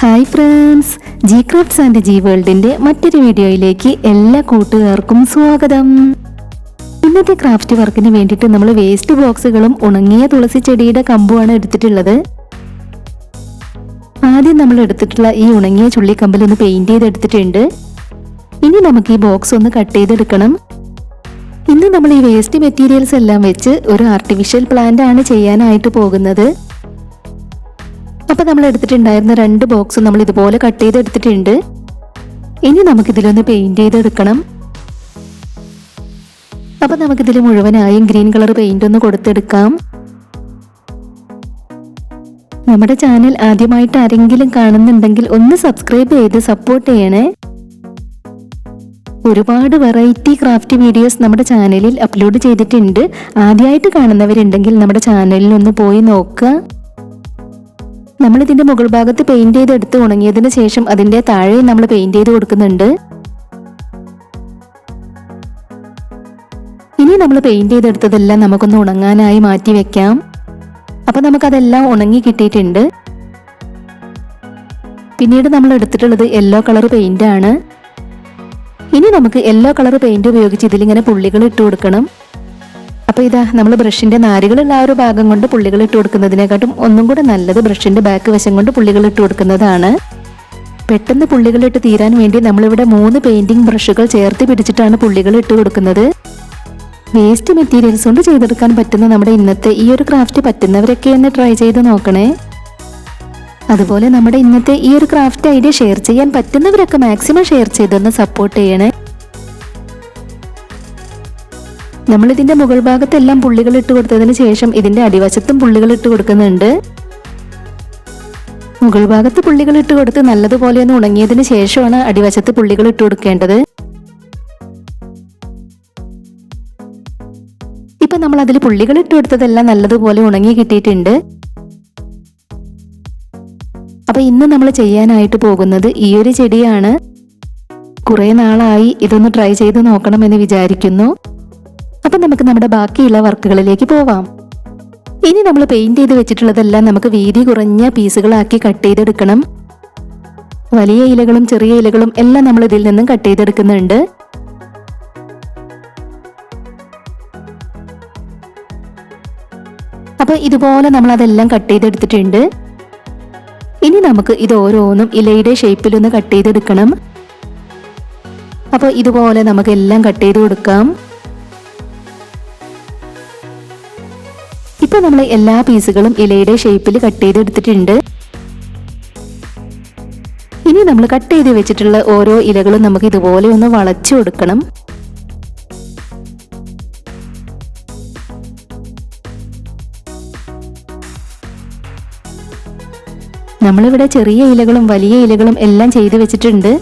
Hi friends, G crafts and G വേൾഡിന്റെ മറ്റൊരു വീഡിയോയിലേക്ക് എല്ലാ കൂട്ടുകാർക്കും സ്വാഗതം. ഇന്നത്തെ ക്രാഫ്റ്റ് വർക്കിന് വേണ്ടിയിട്ട് നമ്മൾ വേസ്റ്റ് ബോക്സുകളും ഉണങ്ങിയ തുളസി ചെടിയുടെ കമ്പുമാണ് എടുത്തിട്ടുള്ളത്. ആദ്യം നമ്മൾ എടുത്തിട്ടുള്ള ഈ ഉണങ്ങിയ ചുള്ളിക്കമ്പിൽ ഒന്ന് പെയിന്റ് ചെയ്തെടുത്തിട്ടുണ്ട്. ഇനി നമുക്ക് ഈ ബോക്സ് ഒന്ന് കട്ട് ചെയ്തെടുക്കണം. ഇന്ന് നമ്മൾ ഈ വേസ്റ്റ് മെറ്റീരിയൽസ് എല്ലാം വെച്ച് ഒരു ആർട്ടിഫിഷ്യൽ പ്ലാന്റ് ആണ് ചെയ്യാനായിട്ട് പോകുന്നത്. അപ്പോൾ നമ്മൾ എടുത്തിട്ടുണ്ടായിരുന്ന 2 ബോക്സ് നമ്മൾ ഇതുപോലെ കട്ട് ചെയ്തെടുത്തിട്ടുണ്ട്. ഇനി നമുക്കിതിലൊന്ന് പെയിന്റ് ചെയ്തെടുക്കണം. അപ്പോൾ നമുക്കിതിൽ മുഴുവനായും ഗ്രീൻ കളർ പെയിന്റ് ഒന്ന് കൊടുത്തെടുക്കാം. നമ്മുടെ ചാനൽ ആദ്യമായിട്ട് ആരെങ്കിലും കാണുന്നുണ്ടെങ്കിൽ ഒന്ന് സബ്സ്ക്രൈബ് ചെയ്ത് സപ്പോർട്ട് ചെയ്യണേ. ഒരുപാട് വെറൈറ്റി ക്രാഫ്റ്റ് വീഡിയോസ് നമ്മുടെ ചാനലിൽ അപ്ലോഡ് ചെയ്തിട്ടുണ്ട്. ആദ്യമായിട്ട് കാണുന്നവരുണ്ടെങ്കിൽ നമ്മുടെ ചാനലിൽ ഒന്ന് പോയി നോക്കുക. നമ്മളിതിന്റെ മുകൾ ഭാഗത്ത് പെയിന്റ് ചെയ്തെടുത്ത് ഉണങ്ങിയതിന് ശേഷം അതിന്റെ താഴെ നമ്മൾ പെയിന്റ് ചെയ്ത് കൊടുക്കുന്നുണ്ട്. ഇനി നമ്മൾ പെയിന്റ് ചെയ്തെടുത്തതെല്ലാം നമുക്കൊന്ന് ഉണങ്ങാനായി മാറ്റി വെക്കാം. അപ്പൊ നമുക്കതെല്ലാം ഉണങ്ങി കിട്ടിയിട്ടുണ്ട്. പിന്നീട് നമ്മൾ എടുത്തിട്ടുള്ളത് യെല്ലോ കളർ പെയിന്റ് ആണ്. ഇനി നമുക്ക് യെല്ലോ കളർ പെയിന്റ് ഉപയോഗിച്ച് ഇതിലിങ്ങനെ പുള്ളികൾ ഇട്ട് കൊടുക്കണം. അപ്പോൾ ഇതാ നമ്മൾ ബ്രഷിന്റെ നാരുകളുള്ള ആ ഒരു ഭാഗം കൊണ്ട് പുള്ളികൾ ഇട്ട് കൊടുക്കുന്നതിനെക്കാട്ടും ഒന്നും കൂടെ നല്ലത് ബ്രഷിന്റെ ബാക്ക് വശം കൊണ്ട് പുള്ളികൾ ഇട്ട് കൊടുക്കുന്നതാണ്. പെട്ടെന്ന് പുള്ളികളിട്ട് തീരാൻ വേണ്ടി നമ്മളിവിടെ 3 പെയിന്റിംഗ് ബ്രഷുകൾ ചേർത്ത് പിടിച്ചിട്ടാണ് പുള്ളികൾ ഇട്ട് കൊടുക്കുന്നത്. വേസ്റ്റ് മെറ്റീരിയൽസ് കൊണ്ട് ചെയ്തെടുക്കാൻ പറ്റുന്ന നമ്മുടെ ഇന്നത്തെ ഈ ഒരു ക്രാഫ്റ്റ് പറ്റുന്നവരൊക്കെ ഒന്ന് ട്രൈ ചെയ്ത് നോക്കണേ. അതുപോലെ നമ്മുടെ ഇന്നത്തെ ഈ ഒരു ക്രാഫ്റ്റ് ഐഡിയ ഷെയർ ചെയ്യാൻ പറ്റുന്നവരൊക്കെ മാക്സിമം ഷെയർ ചെയ്തൊന്ന് സപ്പോർട്ട് ചെയ്യണേ. നമ്മളിതിന്റെ മുകൾ ഭാഗത്തെല്ലാം പുള്ളികൾ ഇട്ട് കൊടുത്തതിന് ശേഷം ഇതിന്റെ അടിവശത്തും പുള്ളികൾ ഇട്ട് കൊടുക്കുന്നുണ്ട്. മുകൾ ഭാഗത്ത് പുള്ളികൾ ഇട്ട് കൊടുത്ത് നല്ലതുപോലെ ഒന്ന് ഉണങ്ങിയതിന് ശേഷമാണ് അടിവശത്ത് പുള്ളികൾ ഇട്ട് കൊടുക്കേണ്ടത്. ഇപ്പൊ നമ്മൾ അതിൽ പുള്ളികൾ ഇട്ട് കൊടുത്തതെല്ലാം നല്ലതുപോലെ ഉണങ്ങി കിട്ടിയിട്ടുണ്ട്. അപ്പൊ ഇന്ന് നമ്മൾ ചെയ്യാനായിട്ട് പോകുന്നത് ഈ ഒരു ചെടിയാണ്. കുറെ നാളായി ഇതൊന്ന് ട്രൈ ചെയ്ത് നോക്കണമെന്ന് വിചാരിക്കുന്നു. അപ്പൊ നമുക്ക് നമ്മുടെ ബാക്കിയുള്ള വർക്കുകളിലേക്ക് പോവാം. ഇനി നമ്മൾ പെയിന്റ് ചെയ്ത് വെച്ചിട്ടുള്ളതെല്ലാം നമുക്ക് വീതി കുറഞ്ഞ പീസുകളാക്കി കട്ട് ചെയ്തെടുക്കണം. വലിയ ഇലകളും ചെറിയ ഇലകളും എല്ലാം നമ്മൾ ഇതിൽ നിന്നും കട്ട് ചെയ്തെടുക്കുന്നുണ്ട്. അപ്പൊ ഇതുപോലെ നമ്മൾ അതെല്ലാം കട്ട് ചെയ്തെടുത്തിട്ടുണ്ട്. ഇനി നമുക്ക് ഇത് ഓരോന്നും ഇലയുടെ ഷേപ്പിലൊന്ന് കട്ട് ചെയ്തെടുക്കണം. അപ്പോൾ ഇതുപോലെ നമുക്ക് എല്ലാം കട്ട് ചെയ്ത് കൊടുക്കാം. ഇപ്പൊ നമ്മൾ എല്ലാ പീസുകളും ഇലയുടെ ഷേപ്പിൽ കട്ട് ചെയ്തെടുത്തിട്ടുണ്ട്. ഇനി നമ്മൾ കട്ട് ചെയ്ത് വെച്ചിട്ടുള്ള ഓരോ ഇലകളും നമുക്ക് ഇതുപോലെ ഒന്ന് വളച്ചു കൊടുക്കണം. നമ്മളിവിടെ ചെറിയ ഇലകളും വലിയ ഇലകളും എല്ലാം ചെയ്ത് വെച്ചിട്ടുണ്ട്.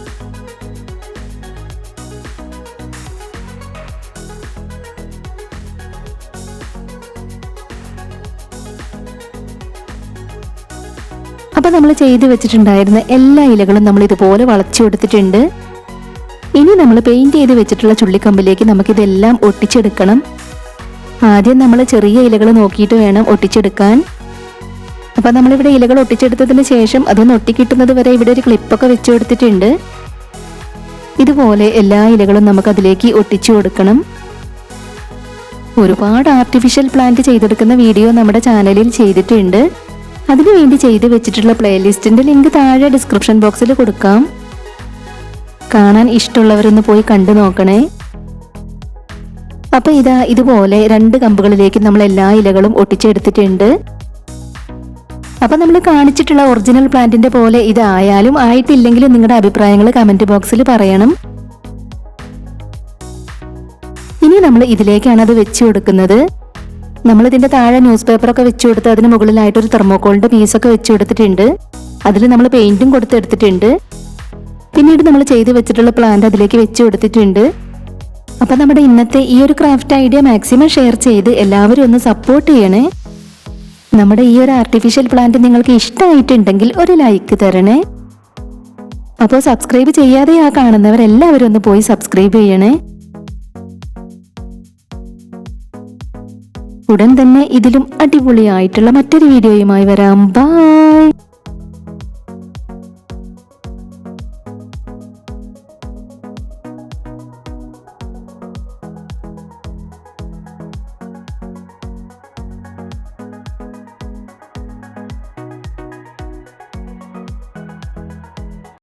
അപ്പൊ നമ്മൾ ചെയ്ത് വെച്ചിട്ടുണ്ടായിരുന്ന എല്ലാ ഇലകളും നമ്മൾ ഇതുപോലെ വളച്ചു കൊടുത്തിട്ടുണ്ട്. ഇനി നമ്മൾ പെയിന്റ് ചെയ്ത് വെച്ചിട്ടുള്ള ചുള്ളിക്കമ്പിലേക്ക് നമുക്കിതെല്ലാം ഒട്ടിച്ചെടുക്കണം. ആദ്യം നമ്മൾ ചെറിയ ഇലകൾ നോക്കിയിട്ട് വേണം ഒട്ടിച്ചെടുക്കാൻ. അപ്പൊ നമ്മളിവിടെ ഇലകൾ ഒട്ടിച്ചെടുത്തതിന് ശേഷം അതൊന്ന് ഒട്ടിക്കിട്ടുന്നത് വരെ ഇവിടെ ഒരു ക്ലിപ്പൊക്കെ വെച്ചു കൊടുത്തിട്ടുണ്ട്. ഇതുപോലെ എല്ലാ ഇലകളും നമുക്ക് അതിലേക്ക് ഒട്ടിച്ചു കൊടുക്കണം. ഒരുപാട് ആർട്ടിഫിഷ്യൽ പ്ലാന്റ് ചെയ്തെടുക്കുന്ന വീഡിയോ നമ്മുടെ ചാനലിൽ ചെയ്തിട്ടുണ്ട്. അതിനുവേണ്ടി ചെയ്ത് വെച്ചിട്ടുള്ള പ്ലേലിസ്റ്റിന്റെ ലിങ്ക് താഴെ ഡിസ്ക്രിപ്ഷൻ ബോക്സിൽ കൊടുക്കാം. കാണാൻ ഇഷ്ടമുള്ളവരൊന്ന് പോയി കണ്ടു നോക്കണേ. അപ്പൊ ഇതാ ഇതുപോലെ 2 കമ്പുകളിലേക്ക് നമ്മൾ എല്ലാ ഇലകളും ഒട്ടിച്ചെടുത്തിട്ടുണ്ട്. അപ്പൊ നമ്മൾ കാണിച്ചിട്ടുള്ള ഒറിജിനൽ പ്ലാന്റിന്റെ പോലെ ഇതായാലും ആയിട്ടില്ലെങ്കിലും നിങ്ങളുടെ അഭിപ്രായങ്ങൾ കമന്റ് ബോക്സിൽ പറയണം. ഇനി നമ്മൾ ഇതിലേക്കാണ് അത് വെച്ചു കൊടുക്കുന്നത്. നമ്മൾ ഇതിന്റെ താഴെ ന്യൂസ് പേപ്പറൊക്കെ വെച്ചു കൊടുത്ത് അതിന് മുകളിലായിട്ട് ഒരു തെർമോക്കോളിന്റെ പീസൊക്കെ വെച്ചു കൊടുത്തിട്ടുണ്ട്. അതിൽ നമ്മൾ പെയിന്റും കൊടുത്തെടുത്തിട്ടുണ്ട്. പിന്നീട് നമ്മൾ ചെയ്ത് വെച്ചിട്ടുള്ള പ്ലാന്റ് അതിലേക്ക് വെച്ചു കൊടുത്തിട്ടുണ്ട്. അപ്പൊ നമ്മുടെ ഇന്നത്തെ ഈ ഒരു ക്രാഫ്റ്റ് ഐഡിയ മാക്സിമം ഷെയർ ചെയ്ത് എല്ലാവരും ഒന്ന് സപ്പോർട്ട് ചെയ്യണേ. നമ്മുടെ ഈ ഒരു ആർട്ടിഫിഷ്യൽ പ്ലാന്റ് നിങ്ങൾക്ക് ഇഷ്ടമായിട്ടുണ്ടെങ്കിൽ ഒരു ലൈക്ക് തരണേ. അപ്പോൾ സബ്സ്ക്രൈബ് ചെയ്യാതെ കാണുന്നവരെല്ലാവരും ഒന്ന് പോയി സബ്സ്ക്രൈബ് ചെയ്യണേ. ഉടൻ തന്നെ ഇതിലും അടിപൊളിയായിട്ടുള്ള മറ്റൊരു വീഡിയോയുമായി വരാം. ബൈ.